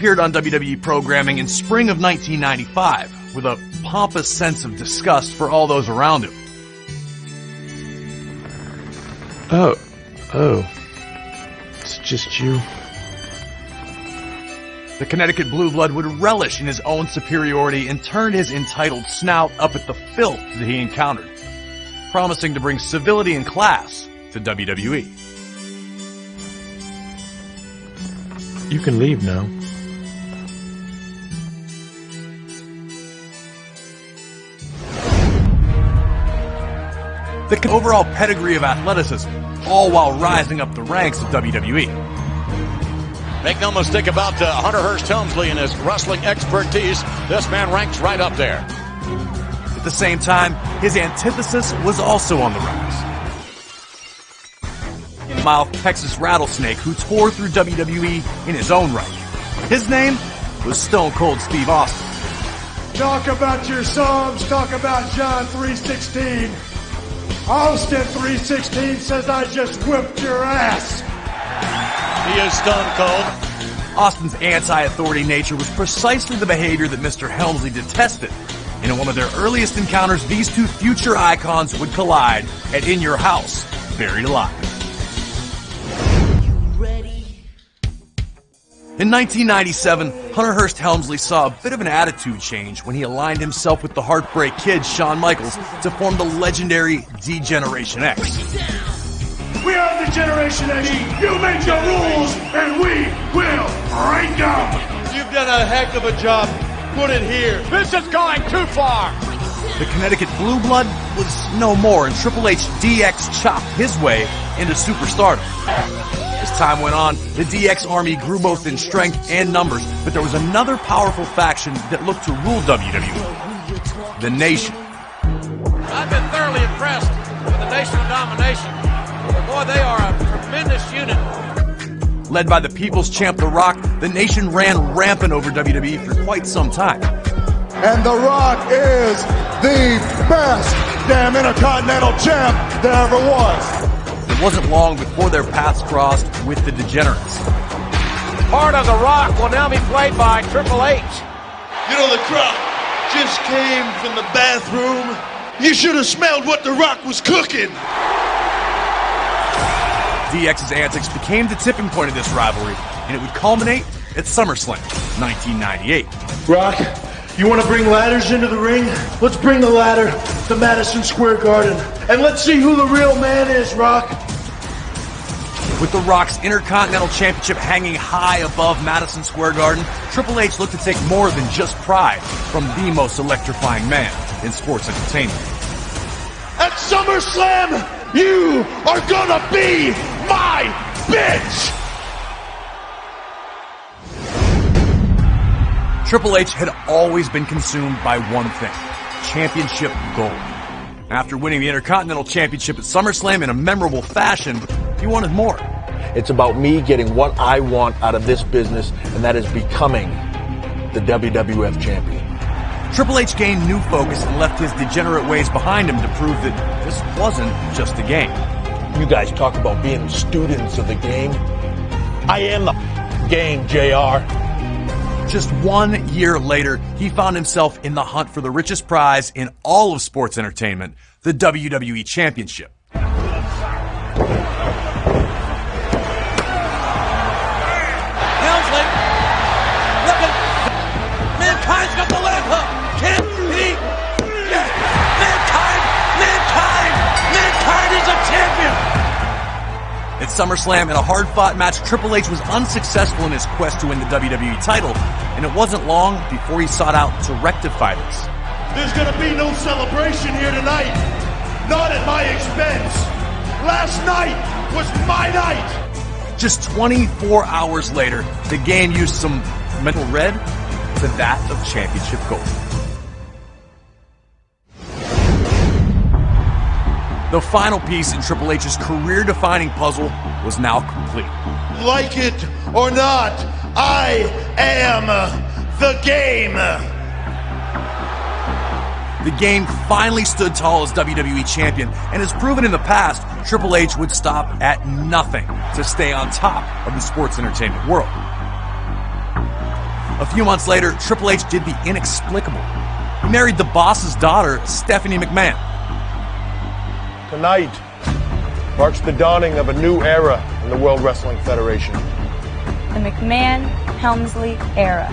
appeared on WWE programming in spring of 1995 with a pompous sense of disgust for all those around him. Oh, it's just you. The Connecticut Blue Blood would relish in his own superiority and turn his entitled snout up at the filth that he encountered, promising to bring civility and class to WWE. You can leave now. The overall pedigree of athleticism, all while rising up the ranks of WWE. Make no mistake about Hunter Hearst Helmsley and his wrestling expertise. This man ranks right up there. At the same time, his antithesis was also on the rise. Mild Texas rattlesnake who tore through WWE in his own right. His name was Stone Cold Steve Austin. Talk about your Psalms, talk about John 3:16. Austin 3:16 says I just whipped your ass. He is Stone Cold. Austin's anti-authority nature was precisely the behavior that Mr. Helmsley detested. And in one of their earliest encounters, these two future icons would collide at In Your House, Buried Alive. In 1997, Hunter Hearst Helmsley saw a bit of an attitude change when he aligned himself with the Heartbreak Kid, Shawn Michaels, to form the legendary D-Generation X. We are the Generation X. You make the rules, and we will break them. You've done a heck of a job. Put it here. This is going too far. The Connecticut Blue Blood was no more, and Triple H DX chopped his way into superstardom. As time went on, the DX army grew both in strength and numbers, but there was another powerful faction that looked to rule WWE, the Nation. I've been thoroughly impressed with the Nation of Domination. Boy, they are a tremendous unit. Led by the People's Champ The Rock, the Nation ran rampant over WWE for quite some time. And The Rock is the best damn Intercontinental Champ there ever was. It wasn't long before their paths crossed with the Degenerates. Part of The Rock will now be played by Triple H. You know, the Croc just came from the bathroom. You should have smelled what The Rock was cooking. DX's antics became the tipping point of this rivalry, and it would culminate at SummerSlam 1998. Rock, you want to bring ladders into the ring? Let's bring the ladder to Madison Square Garden, and let's see who the real man is, Rock. With The Rock's Intercontinental Championship hanging high above Madison Square Garden, Triple H looked to take more than just pride from the most electrifying man in sports entertainment. At SummerSlam, you are gonna be my bitch! Triple H had always been consumed by one thing: championship gold. After winning the Intercontinental Championship at SummerSlam in a memorable fashion, he wanted more. It's about me getting what I want out of this business, and that is becoming the WWF champion. Triple H gained new focus and left his degenerate ways behind him to prove that this wasn't just a game. You guys talk about being students of the game. I am the game, JR. Just 1 year later, he found himself in the hunt for the richest prize in all of sports entertainment, the WWE Championship. Helmsley, looking. Mankind's got the leg hook. Can he? Yes. Mankind is a champion. At SummerSlam, in a hard-fought match, Triple H was unsuccessful in his quest to win the WWE title, and it wasn't long before he sought out to rectify this. There's gonna be no celebration here tonight. Not at my expense. Last night was my night. Just 24 hours later, the game used some mental red to that of championship gold. The final piece in Triple H's career-defining puzzle was now complete. Like it or not, I am the game. The game finally stood tall as WWE champion, and as proven in the past, Triple H would stop at nothing to stay on top of the sports entertainment world. A few months later, Triple H did the inexplicable. He married the boss's daughter, Stephanie McMahon. Tonight marks the dawning of a new era in the World Wrestling Federation. The McMahon-Helmsley era.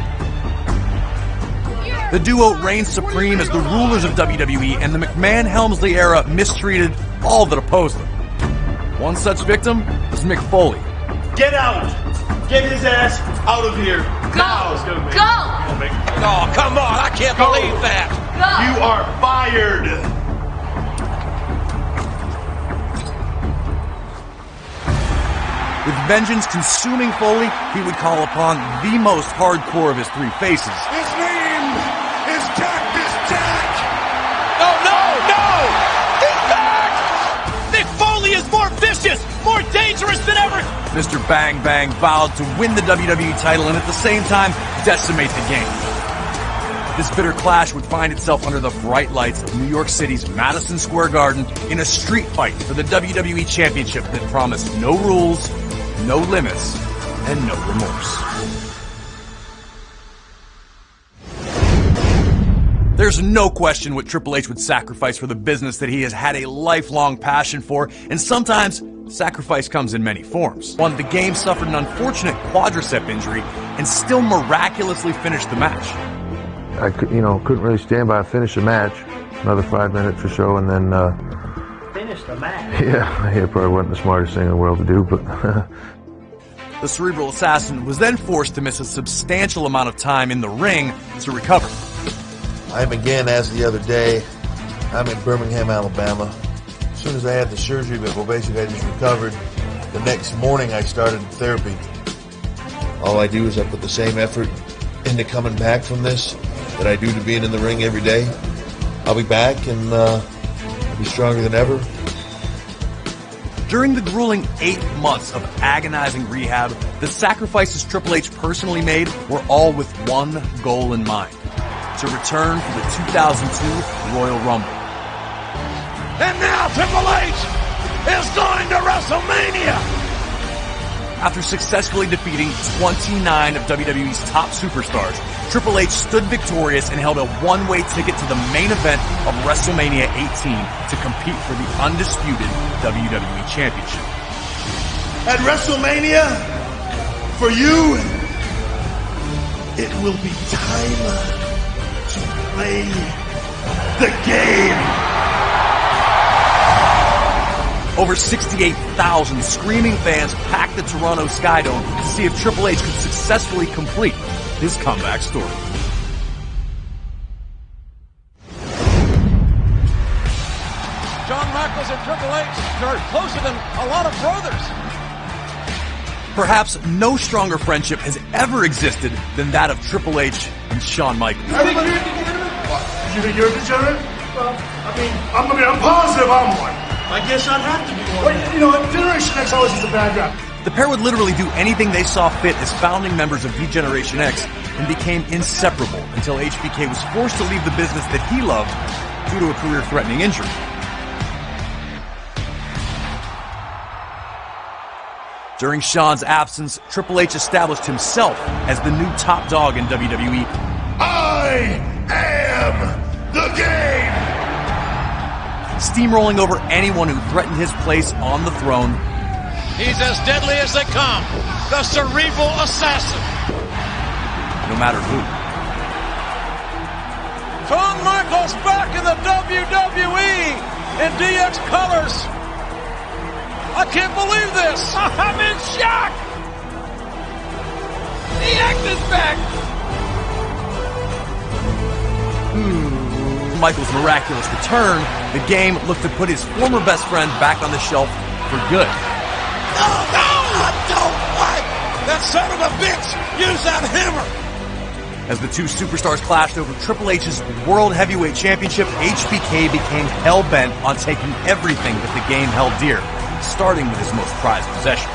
The duo reigned supreme as the rulers of WWE, and the McMahon-Helmsley era mistreated all that opposed them. One such victim was Mick Foley. Get out! Get his ass out of here! Now! Go! Oh, come on. I can't believe that. You are fired! With vengeance consuming Foley, he would call upon the most hardcore of his three faces. His name is Cactus Jack! Oh, no! He's back! Mick Foley is more vicious, more dangerous than ever. Mr. Bang Bang vowed to win the WWE title and at the same time decimate the game. This bitter clash would find itself under the bright lights of New York City's Madison Square Garden in a street fight for the WWE Championship that promised no rules, no limits, and no remorse. There's no question what Triple H would sacrifice for the business that he has had a lifelong passion for, and sometimes sacrifice comes in many forms. One, the game suffered an unfortunate quadricep injury and still miraculously finished the match. I couldn't really stand by and finish the match. Another 5 minutes or so, and then Finish the match? yeah, it probably wasn't the smartest thing in the world to do, but The cerebral assassin was then forced to miss a substantial amount of time in the ring to recover. I'm again, as the other day, I'm in Birmingham, Alabama. As soon as I had the surgery, but basically I just recovered. The next morning I started therapy. All I do is I put the same effort into coming back from this that I do to being in the ring every day. I'll be back and I'll be stronger than ever. During the grueling 8 months of agonizing rehab, the sacrifices Triple H personally made were all with one goal in mind: to return for the 2002 Royal Rumble. And now Triple H is going to WrestleMania. After successfully defeating 29 of WWE's top superstars, Triple H stood victorious and held a one-way ticket to the main event of WrestleMania 18 to compete for the undisputed WWE Championship. At WrestleMania, for you, it will be time to play the game. Over 68,000 screaming fans packed the Toronto Skydome to see if Triple H could successfully complete his comeback story. Shawn Michaels and Triple H are closer than a lot of brothers. Perhaps no stronger friendship has ever existed than that of Triple H and Shawn Michaels. Everybody at the tournament? You think you're at the tournament? Well, I'm positive I'm one. I guess I'd have to be one. But, Generation X always is a bad guy. The pair would literally do anything they saw fit as founding members of D-Generation X and became inseparable until HBK was forced to leave the business that he loved due to a career-threatening injury. During Shawn's absence, Triple H established himself as the new top dog in WWE. I am the game! Steamrolling over anyone who threatened his place on the throne. He's as deadly as they come, the cerebral assassin. No matter who. Shawn Michaels back in the WWE in DX colors. I can't believe this. I'm in shock. DX is back. Michaels' miraculous return, the game looked to put his former best friend back on the shelf for good. No, I don't like that son of a bitch. Use that hammer. As the two superstars clashed over Triple H's World Heavyweight Championship, HBK became hell-bent on taking everything that the game held dear, starting with his most prized possession.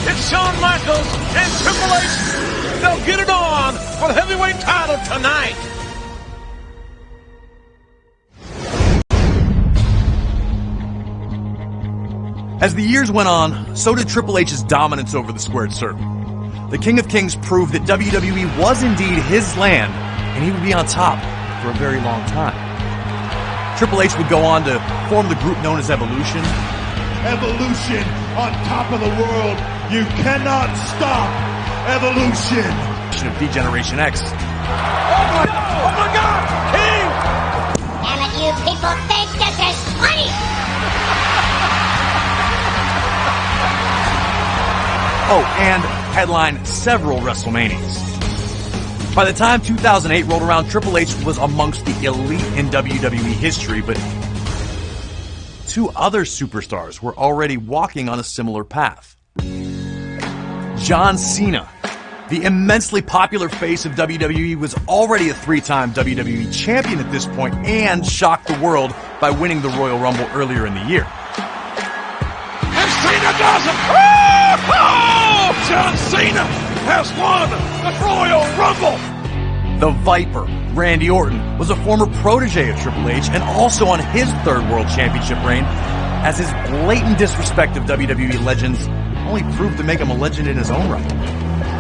It's Shawn Michaels and Triple H. They'll get it on for the heavyweight title tonight. As the years went on, so did Triple H's dominance over the squared circle. The King of Kings proved that WWE was indeed his land, and he would be on top for a very long time. Triple H would go on to form the group known as Evolution. Evolution on top of the world. You cannot stop Evolution. Of D-Generation X. Oh my God! King! Damn it, you people think this is funny! Oh, and headlined several WrestleManias. By the time 2008 rolled around, Triple H was amongst the elite in WWE history, but two other superstars were already walking on a similar path. John Cena, the immensely popular face of WWE, was already a three-time WWE champion at this point and shocked the world by winning the Royal Rumble earlier in the year. And Cena does it! Oh! John Cena has won the Royal Rumble! The Viper, Randy Orton, was a former protege of Triple H and also on his third World Championship reign, as his blatant disrespect of WWE legends only proved to make him a legend in his own right.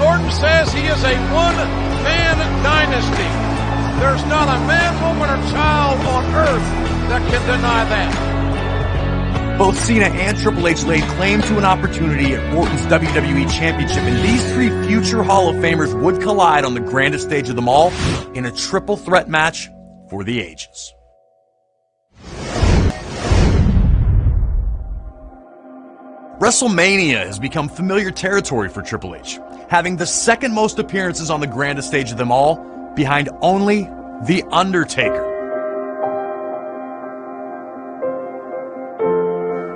Orton says he is a one-man dynasty. There's not a man, woman, or child on earth that can deny that. Both Cena and Triple H laid claim to an opportunity at Orton's WWE Championship, and these three future Hall of Famers would collide on the grandest stage of them all in a triple threat match for the ages. WrestleMania has become familiar territory for Triple H, having the second most appearances on the grandest stage of them all, behind only The Undertaker.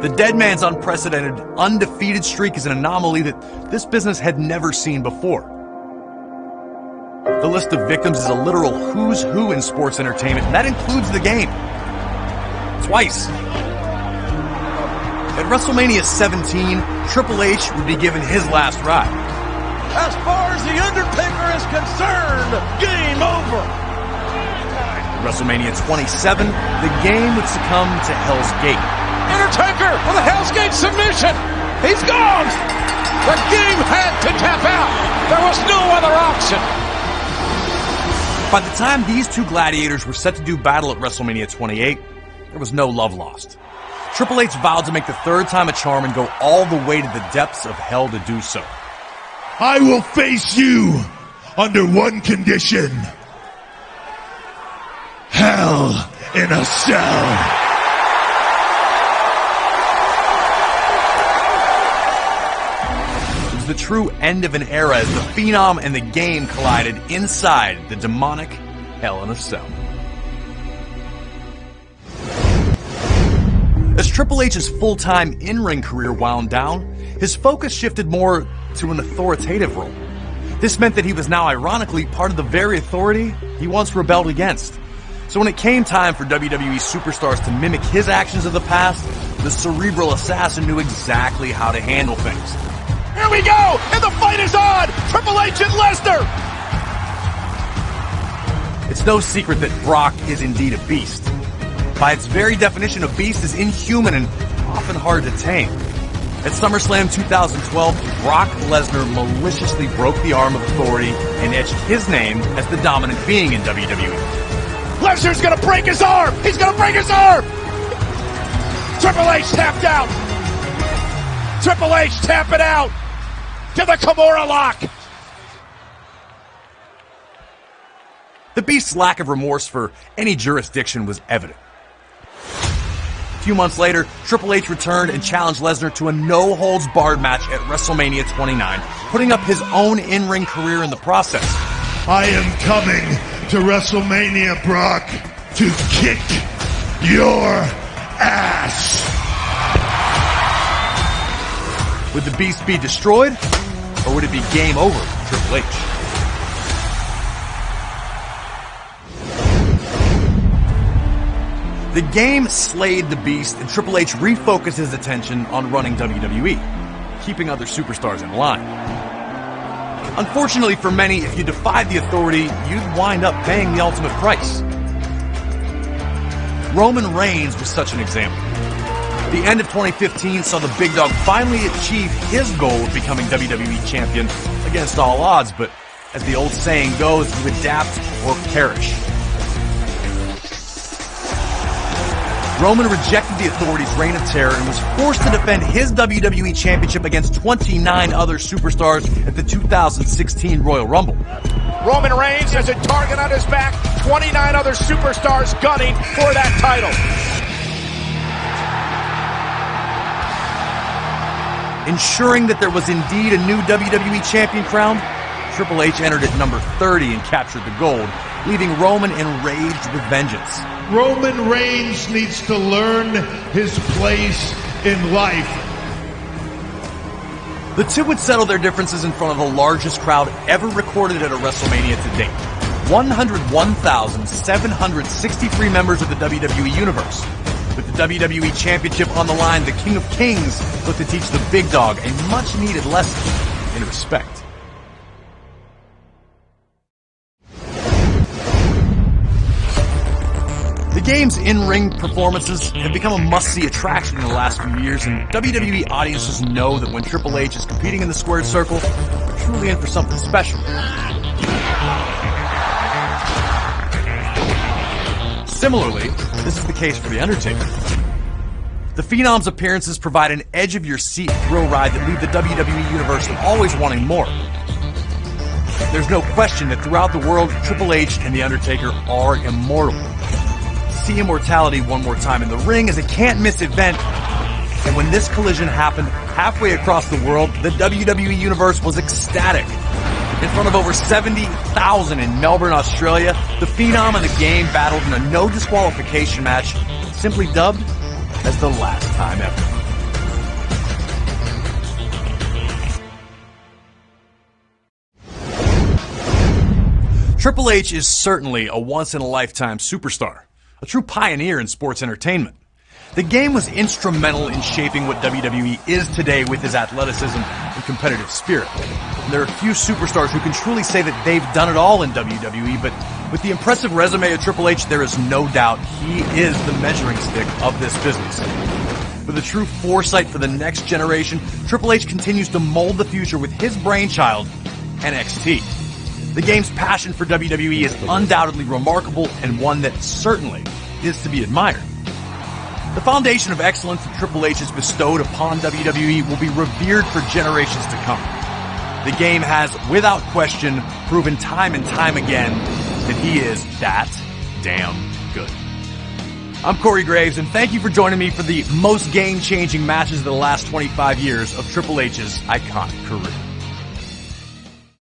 The Dead Man's unprecedented, undefeated streak is an anomaly that this business had never seen before. The list of victims is a literal who's who in sports entertainment, and that includes the game. Twice. At WrestleMania 17, Triple H would be given his last ride. As far as The Undertaker is concerned, game over. At WrestleMania 27, the game would succumb to Hell's Gate. Undertaker with a Hell's Gate submission. He's gone. The game had to tap out. There was no other option. By the time these two gladiators were set to do battle at WrestleMania 28, there was no love lost. Triple H vowed to make the third time a charm and go all the way to the depths of hell to do so. I will face you under one condition. Hell in a cell. The true end of an era as the Phenom and the game collided inside the demonic Hell in a Cell. As Triple H's full-time in-ring career wound down, his focus shifted more to an authoritative role. This meant that he was now ironically part of the very authority he once rebelled against. So when it came time for WWE superstars to mimic his actions of the past, the cerebral assassin knew exactly how to handle things. Here we go, and the fight is on! Triple H and Lesnar! It's no secret that Brock is indeed a beast. By its very definition, a beast is inhuman and often hard to tame. At SummerSlam 2012, Brock Lesnar maliciously broke the arm of authority and etched his name as the dominant being in WWE. Lesnar's gonna break his arm! He's gonna break his arm! Triple H tapped out! Triple H tapping out! To the Kimura lock! The Beast's lack of remorse for any jurisdiction was evident. A few months later, Triple H returned and challenged Lesnar to a no-holds-barred match at WrestleMania 29, putting up his own in-ring career in the process. I am coming to WrestleMania, Brock, to kick your ass. Would the Beast be destroyed, or would it be game over for Triple H? The game slayed the Beast, and Triple H refocused his attention on running WWE, keeping other superstars in line. Unfortunately for many, if you defied the authority, you'd wind up paying the ultimate price. Roman Reigns was such an example. The end of 2015 saw the big dog finally achieve his goal of becoming WWE champion against all odds, but as the old saying goes, you adapt or perish. Roman rejected the authorities' reign of terror and was forced to defend his WWE Championship against 29 other superstars at the 2016 Royal Rumble. Roman Reigns has a target on his back, 29 other superstars gunning for that title. Ensuring that there was indeed a new WWE Champion crowned, Triple H entered at number 30 and captured the gold, leaving Roman enraged with vengeance. Roman Reigns needs to learn his place in life. The two would settle their differences in front of the largest crowd ever recorded at a WrestleMania to date. 101,763 members of the WWE Universe. With the WWE Championship on the line, the King of Kings looked to teach the big dog a much-needed lesson in respect. The game's in-ring performances have become a must-see attraction in the last few years, and WWE audiences know that when Triple H is competing in the squared circle, they're truly in for something special. Similarly, this is the case for The Undertaker. The Phenom's appearances provide an edge-of-your-seat thrill ride that leave the WWE Universe always wanting more. There's no question that throughout the world, Triple H and The Undertaker are immortal. See immortality one more time in the ring is a can't-miss event, and when this collision happened halfway across the world, the WWE Universe was ecstatic. In front of over 70,000 in Melbourne, Australia, the Phenom and the Game battled in a no disqualification match, simply dubbed as the last time ever. Triple H is certainly a once-in-a-lifetime superstar, a true pioneer in sports entertainment. The Game was instrumental in shaping what WWE is today with his athleticism and competitive spirit. And there are few superstars who can truly say that they've done it all in WWE, but with the impressive resume of Triple H, there is no doubt he is the measuring stick of this business. With a true foresight for the next generation, Triple H continues to mold the future with his brainchild, NXT. The Game's passion for WWE is undoubtedly remarkable and one that certainly is to be admired. The foundation of excellence that Triple H has bestowed upon WWE will be revered for generations to come. The Game has, without question, proven time and time again that he is that damn good. I'm Corey Graves, and thank you for joining me for the most game-changing matches of the last 25 years of Triple H's iconic career.